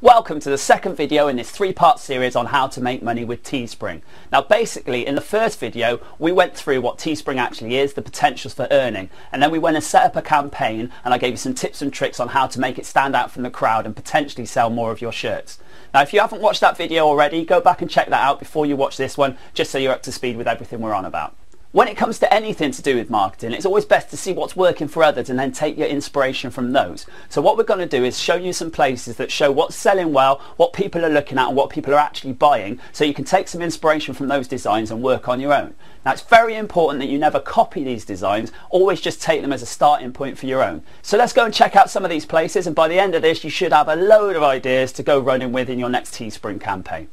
Welcome to the second video in this three-part series on how to make money with Teespring. Now basically in the first video we went through what Teespring actually is, the potentials for earning, and then we went and set up a campaign and I gave you some tips and tricks on how to make it stand out from the crowd and potentially sell more of your shirts. Now if you haven't watched that video already, go back and check that out before you watch this one, just so you're up to speed with everything we're on about. When it comes to anything to do with marketing, it's always best to see what's working for others and then take your inspiration from those. So what we're going to do is show you some places that show what's selling well, what people are looking at and what people are actually buying, so you can take some inspiration from those designs and work on your own. Now it's very important that you never copy these designs, always just take them as a starting point for your own. So let's go and check out some of these places, and by the end of this you should have a load of ideas to go running with in your next Teespring campaign.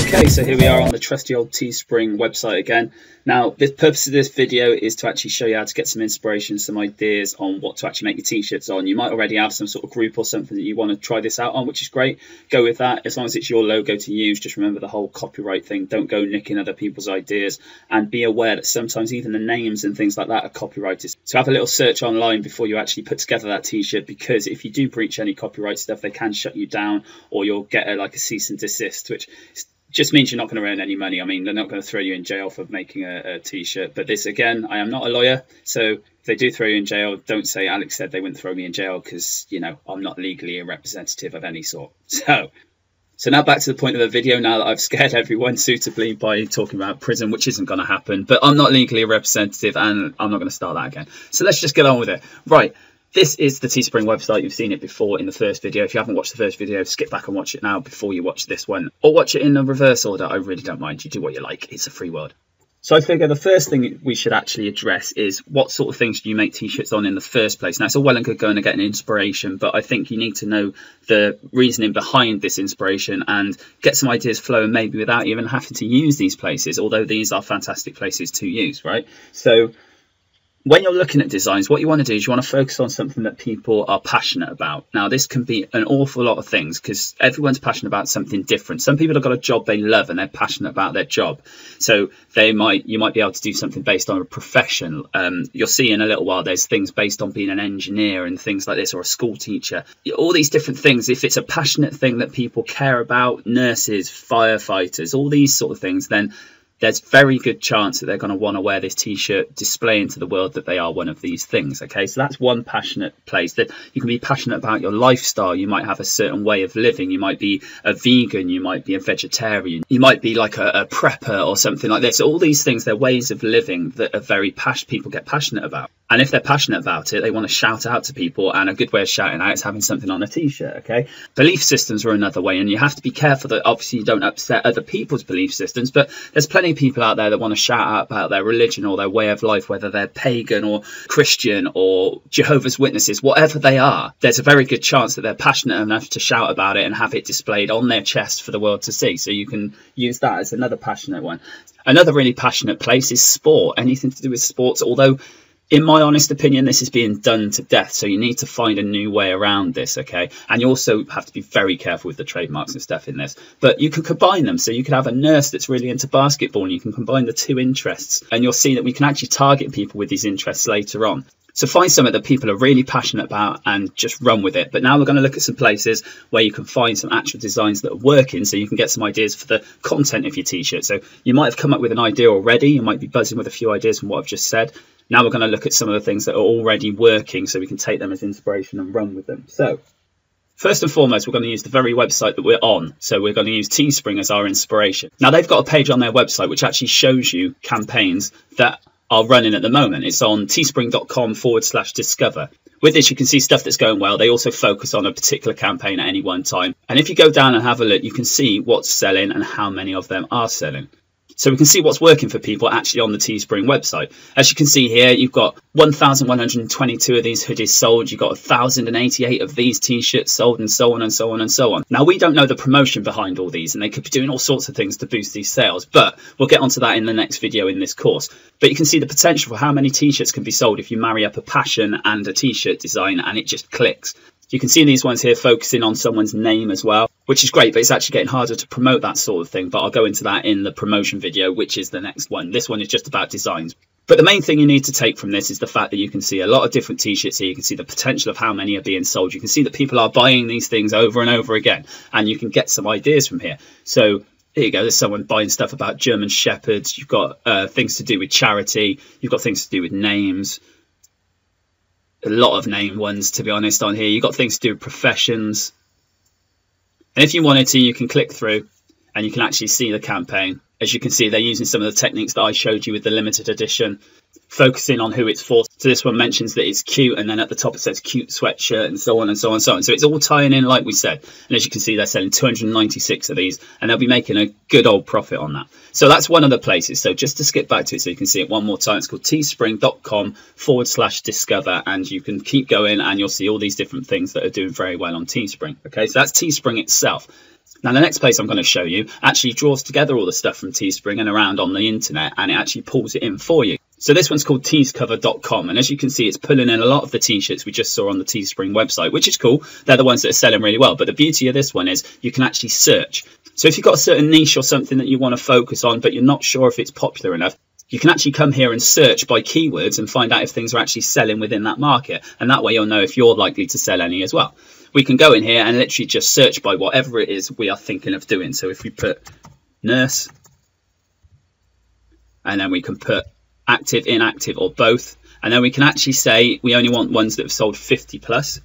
Okay, so here we are on the trusty old Teespring website again. Now, the purpose of this video is to actually show you how to get some inspiration, some ideas on what to actually make your t-shirts on. You might already have some sort of group or something that you want to try this out on, which is great. Go with that. As long as it's your logo to use, just remember the whole copyright thing. Don't go nicking other people's ideas, and be aware that sometimes even the names and things like that are copyrighted. So have a little search online before you actually put together that t-shirt, because if you do breach any copyright stuff, they can shut you down, or you'll get a cease and desist, which just means you're not going to earn any money. I mean, they're not going to throw you in jail for making a t-shirt. But this, again, I am not a lawyer, so if they do throw you in jail, don't say Alex said they wouldn't throw me in jail, because, you know, I'm not legally a representative of any sort. So now back to the point of the video, now that I've scared everyone suitably by talking about prison, which isn't going to happen. But I'm not legally a representative, and I'm not going to start that again. So let's just get on with it. Right. This is the Teespring website. You've seen it before in the first video. If you haven't watched the first video, skip back and watch it now before you watch this one. Or watch it in the reverse order. I really don't mind. You do what you like. It's a free world. So I figure the first thing we should actually address is what sort of things do you make t-shirts on in the first place. Now, it's all well and good going to get an inspiration, but I think you need to know the reasoning behind this inspiration and get some ideas flowing, maybe without even having to use these places, although these are fantastic places to use, right? So when you're looking at designs, what you want to do is you want to focus on something that people are passionate about. Now, this can be an awful lot of things, because everyone's passionate about something different. Some people have got a job they love and they're passionate about their job. So you might be able to do something based on a profession. You'll see in a little while there's things based on being an engineer and things like this, or a school teacher. All these different things, if it's a passionate thing that people care about, nurses, firefighters, all these sort of things, then there's very good chance that they're going to want to wear this t-shirt, displaying to the world that they are one of these things. Okay, so that's one passionate place. That you can be passionate about your lifestyle. You might have a certain way of living. You might be a vegan, you might be a vegetarian, you might be like a prepper or something like this. All these things, they're ways of living that are very people get passionate about. And if they're passionate about it, they want to shout out to people, and a good way of shouting out is having something on a t-shirt. Okay, belief systems are another way, and you have to be careful that obviously you don't upset other people's belief systems, but there's plenty of people out there that want to shout out about their religion or their way of life, whether they're pagan or Christian or Jehovah's Witnesses, whatever they are. There's a very good chance that they're passionate enough to shout about it and have it displayed on their chest for the world to see. So you can use that as another passionate one. Another really passionate place is sport, anything to do with sports, although in my honest opinion, this is being done to death. So you need to find a new way around this, okay? And you also have to be very careful with the trademarks and stuff in this. But you can combine them. So you could have a nurse that's really into basketball, and you can combine the two interests. And you'll see that we can actually target people with these interests later on. So find something that people are really passionate about and just run with it. But now we're going to look at some places where you can find some actual designs that are working, so you can get some ideas for the content of your t-shirt. So you might have come up with an idea already. You might be buzzing with a few ideas from what I've just said. Now we're going to look at some of the things that are already working, so we can take them as inspiration and run with them. So first and foremost, we're going to use the very website that we're on. So we're going to use Teespring as our inspiration. Now they've got a page on their website which actually shows you campaigns that are running at the moment. It's on teespring.com/discover. With this, you can see stuff that's going well. They also focus on a particular campaign at any one time. And if you go down and have a look, you can see what's selling and how many of them are selling. So we can see what's working for people actually on the Teespring website. As you can see here, you've got 1,122 of these hoodies sold. You've got 1,088 of these t-shirts sold, and so on and so on and so on. Now, we don't know the promotion behind all these, and they could be doing all sorts of things to boost these sales, but we'll get onto that in the next video in this course. But you can see the potential for how many t-shirts can be sold if you marry up a passion and a t-shirt design, and it just clicks. You can see these ones here focusing on someone's name as well, which is great, but it's actually getting harder to promote that sort of thing. But I'll go into that in the promotion video, which is the next one. This one is just about designs. But the main thing you need to take from this is the fact that you can see a lot of different t-shirts here. You can see the potential of how many are being sold. You can see that people are buying these things over and over again, and you can get some ideas from here. So here you go. There's someone buying stuff about German Shepherds. You've got things to do with charity. You've got things to do with names. A lot of name ones, to be honest, on here. You've got things to do with professions. And if you wanted to, you can click through and you can actually see the campaign. As you can see, they're using some of the techniques that I showed you with the limited edition, focusing on who it's for. So this one mentions that it's cute, and then at the top it says cute sweatshirt, and so on and so on and so on. So it's all tying in like we said. And as you can see, they're selling 296 of these, and they'll be making a good old profit on that. So that's one of the places. So just to skip back to it so you can see it one more time, it's called teespring.com/discover, and you can keep going and you'll see all these different things that are doing very well on Teespring. Okay, so that's Teespring itself. Now, the next place I'm going to show you actually draws together all the stuff from Teespring and around on the internet, and it actually pulls it in for you. So this one's called teescover.com, and as you can see, it's pulling in a lot of the t-shirts we just saw on the Teespring website, which is cool. They're the ones that are selling really well. But the beauty of this one is you can actually search. So if you've got a certain niche or something that you want to focus on, but you're not sure if it's popular enough, you can actually come here and search by keywords and find out if things are actually selling within that market. And that way you'll know if you're likely to sell any as well. We can go in here and literally just search by whatever it is we are thinking of doing. So if we put nurse, and then we can put active, inactive, or both. And then we can actually say we only want ones that have sold 50 plus.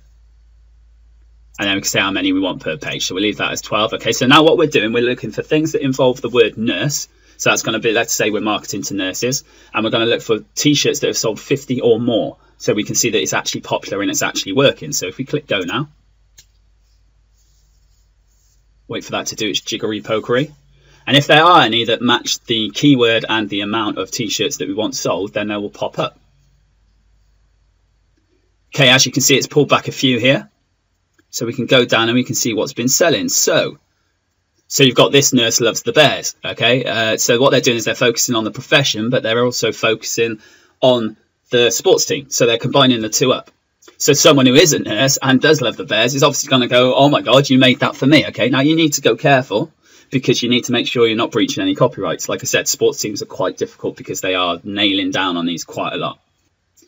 And then we can say how many we want per page. So we'll leave that as 12. Okay, so now what we're doing, we're looking for things that involve the word nurse. So that's going to be, let's say we're marketing to nurses. And we're going to look for t-shirts that have sold 50 or more. So we can see that it's actually popular and it's actually working. So if we click go now. Wait for that to do its jiggery pokery. And if there are any that match the keyword and the amount of t-shirts that we want sold, then they will pop up. Okay, as you can see, it's pulled back a few here. So we can go down and we can see what's been selling. So you've got this nurse loves the bears. Okay, so what they're doing is they're focusing on the profession, but they're also focusing on the sports team. So they're combining the two up. So someone who is a nurse and does love the bears is obviously going to go, oh my God, you made that for me. Okay, now you need to go careful because you need to make sure you're not breaching any copyrights. Like I said, sports teams are quite difficult because they are nailing down on these quite a lot.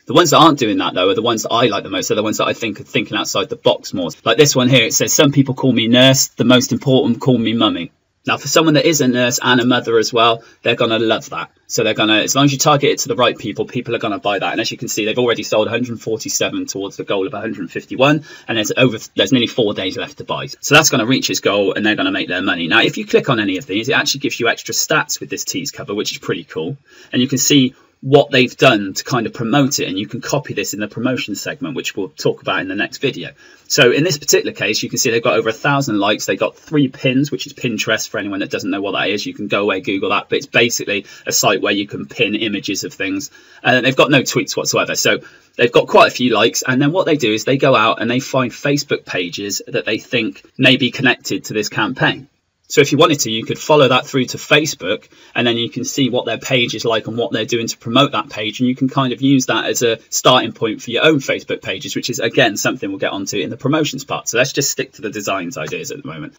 The ones that aren't doing that, though, are the ones that I like the most. They're the ones that I think are thinking outside the box more. Like this one here, it says, some people call me nurse, the most important call me mummy. Now, for someone that is a nurse and a mother as well, they're going to love that. So they're going to, as long as you target it to the right people, people are going to buy that. And as you can see, they've already sold 147 towards the goal of 151. And there's nearly 4 days left to buy. So that's going to reach its goal and they're going to make their money. Now, if you click on any of these, it actually gives you extra stats with this tease cover, which is pretty cool. And you can see what they've done to kind of promote it, and you can copy this in the promotion segment, which we'll talk about in the next video. So in this particular case, you can see they've got over 1,000 likes. They got 3 pins, which is Pinterest. For anyone that doesn't know what that is, you can go away, Google that, but it's basically a site where you can pin images of things, and they've got no tweets whatsoever. So they've got quite a few likes, and then what they do is they go out and they find Facebook pages that they think may be connected to this campaign. So if you wanted to, you could follow that through to Facebook, and then you can see what their page is like and what they're doing to promote that page. And you can kind of use that as a starting point for your own Facebook pages, which is, again, something we'll get onto in the promotions part. So let's just stick to the designs ideas at the moment.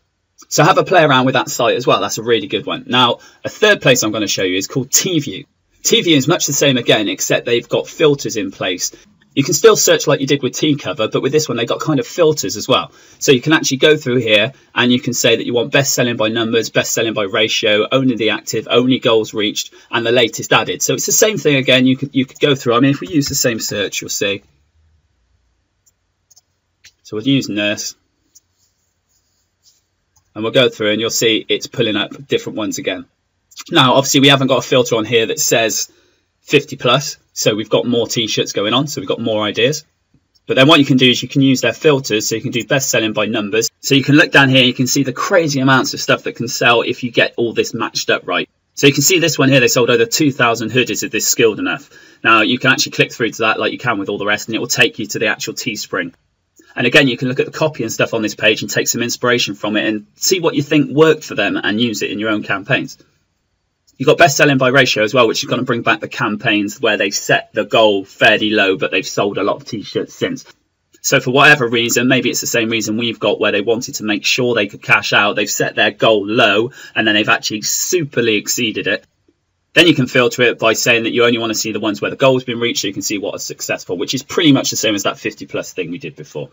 So have a play around with that site as well. That's a really good one. Now, a third place I'm going to show you is called TView. TView is much the same again, except they've got filters in place. You can still search like you did with T-Cover, but with this one, they've got kind of filters as well. So you can actually go through here and you can say that you want best selling by numbers, best selling by ratio, only the active, only goals reached, and the latest added. So it's the same thing again. You could go through. I mean, if we use the same search, you'll see. So we'll use nurse. And we'll go through and you'll see it's pulling up different ones again. Now, obviously, we haven't got a filter on here that says 50 plus. So we've got more t-shirts going on, so we've got more ideas. But then what you can do is you can use their filters, so you can do best selling by numbers. So you can look down here, you can see the crazy amounts of stuff that can sell if you get all this matched up right. So you can see this one here, they sold over 2,000 hoodies of this Skilled Enough. Now you can actually click through to that like you can with all the rest, and it will take you to the actual Teespring. And again, you can look at the copy and stuff on this page and take some inspiration from it and see what you think worked for them and use it in your own campaigns. You've got best selling by ratio as well, which is going to bring back the campaigns where they set the goal fairly low, but they've sold a lot of t-shirts since. So for whatever reason, maybe it's the same reason we've got, where they wanted to make sure they could cash out. They've set their goal low and then they've actually superly exceeded it. Then you can filter it by saying that you only want to see the ones where the goal has been reached, so you can see what is successful, which is pretty much the same as that 50+ thing we did before.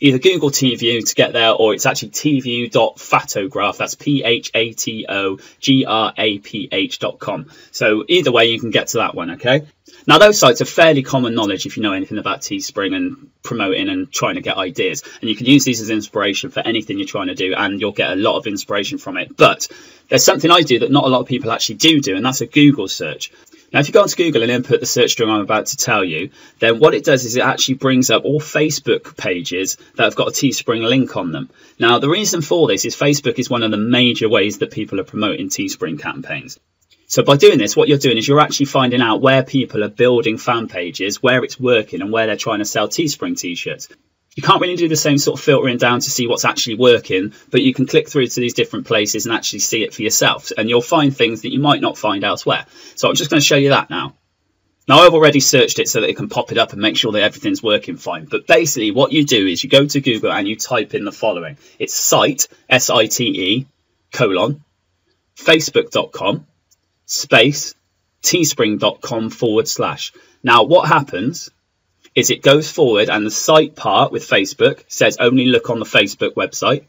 Either Google TView to get there, or it's actually tview.photograph. That's PHATOGRAPH.com. So either way, you can get to that one, okay? Now, those sites are fairly common knowledge if you know anything about Teespring and promoting and trying to get ideas. And you can use these as inspiration for anything you're trying to do, and you'll get a lot of inspiration from it. But there's something I do that not a lot of people actually do, and that's a Google search. Now, if you go onto Google and input the search string I'm about to tell you, then what it does is it actually brings up all Facebook pages that have got a Teespring link on them. Now, the reason for this is Facebook is one of the major ways that people are promoting Teespring campaigns. So by doing this, what you're doing is you're actually finding out where people are building fan pages, where it's working, and where they're trying to sell Teespring t-shirts. You can't really do the same sort of filtering down to see what's actually working, but you can click through to these different places and actually see it for yourself, and you'll find things that you might not find elsewhere. So I'm just going to show you that now. Now, I've already searched it so that it can pop it up and make sure that everything's working fine. But basically what you do is you go to Google and you type in the following. It's site, S-I-T-E, facebook.com, space, teespring.com/. Now, what happens is it goes forward, and the site part with Facebook says only look on the Facebook website,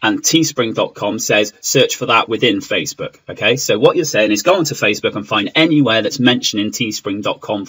and teespring.com says search for that within Facebook. Okay, so what you're saying is go onto Facebook and find anywhere that's mentioning teespring.com/.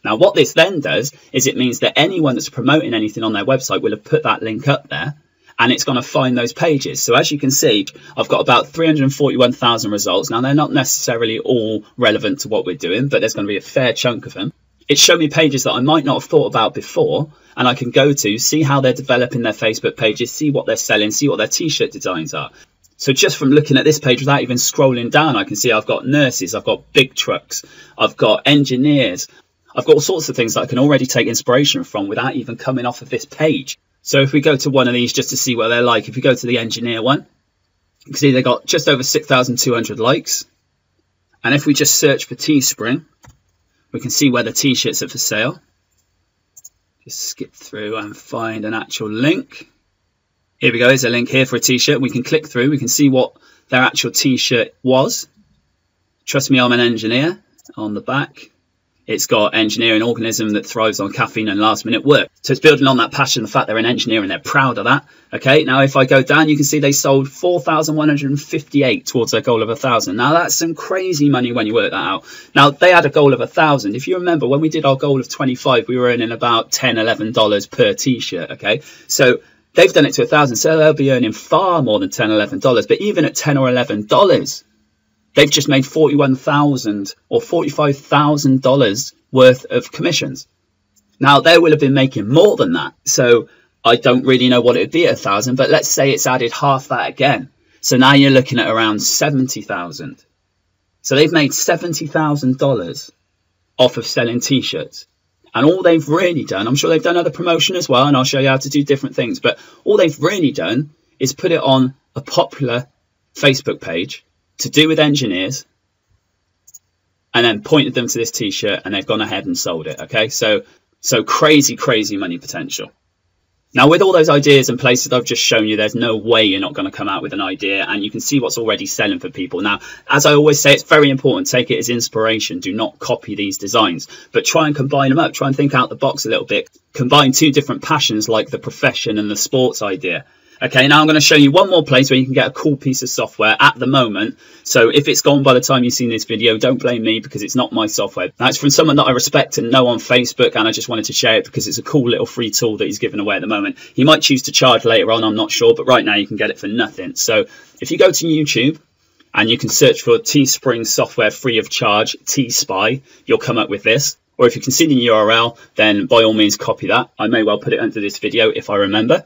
Now, what this then does is it means that anyone that's promoting anything on their website will have put that link up there, and it's going to find those pages. So as you can see, I've got about 341,000 results. Now, they're not necessarily all relevant to what we're doing, but there's going to be a fair chunk of them. It's shown me pages that I might not have thought about before, and I can go to see how they're developing their Facebook pages, see what they're selling, see what their t-shirt designs are. So just from looking at this page without even scrolling down, I can see I've got nurses, I've got big trucks, I've got engineers, I've got all sorts of things that I can already take inspiration from without even coming off of this page. So if we go to one of these just to see what they're like, if you go to the engineer one, you can see they've got just over 6,200 likes. And if we just search for Teespring, we can see where the t-shirts are for sale. Just skip through and find an actual link. Here we go, there's a link here for a t-shirt. We can click through, we can see what their actual t-shirt was. Trust me, I'm an engineer. On the back, it's got engineering organism that thrives on caffeine and last minute work. So it's building on that passion, the fact they're an engineer and they're proud of that. Okay, now if I go down, you can see they sold 4,158 towards their goal of 1,000. Now that's some crazy money when you work that out. Now they had a goal of 1,000. If you remember, when we did our goal of 25, we were earning about $10, $11 per t-shirt. Okay, so they've done it to 1,000, so they'll be earning far more than $10, $11. But even at $10 or $11, they've just made $41,000 or $45,000 worth of commissions. Now, they will have been making more than that. So I don't really know what it would be at 1,000, but let's say it's added half that again. So now you're looking at around 70,000. So they've made $70,000 off of selling t-shirts. And all they've really done, I'm sure they've done other promotion as well, and I'll show you how to do different things, but all they've really done is put it on a popular Facebook page to do with engineers, and then pointed them to this t-shirt, and they've gone ahead and sold it. Okay, so crazy money potential. Now, with all those ideas and places I've just shown you, there's no way you're not going to come out with an idea, and you can see what's already selling for people. Now, as I always say, it's very important, take it as inspiration. Do not copy these designs, but try and combine them up. Try and think out the box a little bit. Combine two different passions like the profession and the sports idea. Okay, now I'm going to show you one more place where you can get a cool piece of software at the moment. So if it's gone by the time you've seen this video, don't blame me because it's not my software. Now, it's from someone that I respect and know on Facebook, and I just wanted to share it because it's a cool little free tool that he's giving away at the moment. He might choose to charge later on, I'm not sure, but right now you can get it for nothing. So if you go to YouTube and you can search for Teespring software free of charge, T-Spy, you'll come up with this. Or if you can see the URL, then by all means copy that. I may well put it under this video if I remember.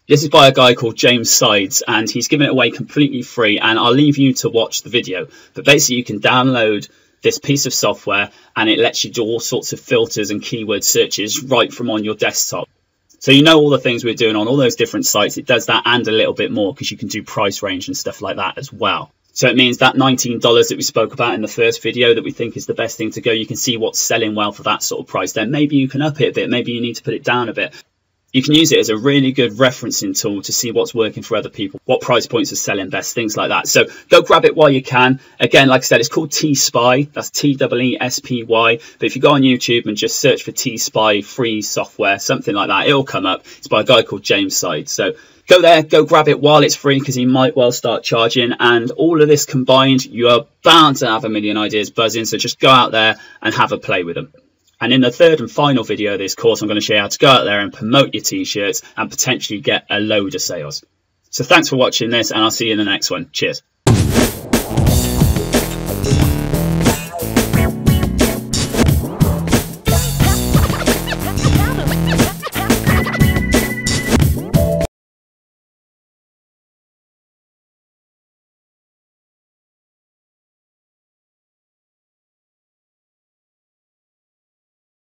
This is by a guy called James Sides, and he's giving it away completely free, and I'll leave you to watch the video. But basically you can download this piece of software and it lets you do all sorts of filters and keyword searches right from on your desktop. So you know all the things we're doing on all those different sites. It does that and a little bit more because you can do price range and stuff like that as well. So it means that $19 that we spoke about in the first video that we think is the best thing to go, you can see what's selling well for that sort of price. Then maybe you can up it a bit, maybe you need to put it down a bit. You can use it as a really good referencing tool to see what's working for other people, what price points are selling best, things like that. So go grab it while you can. Again, like I said, it's called T-Spy. That's T-E-E-S-P-Y. But if you go on YouTube and just search for T-Spy free software, something like that, it'll come up. It's by a guy called James Side. So go there, go grab it while it's free, because he might well start charging. And all of this combined, you are bound to have a million ideas buzzing. So just go out there and have a play with them. And in the third and final video of this course, I'm going to show you how to go out there and promote your t-shirts and potentially get a load of sales. So thanks for watching this, and I'll see you in the next one. Cheers.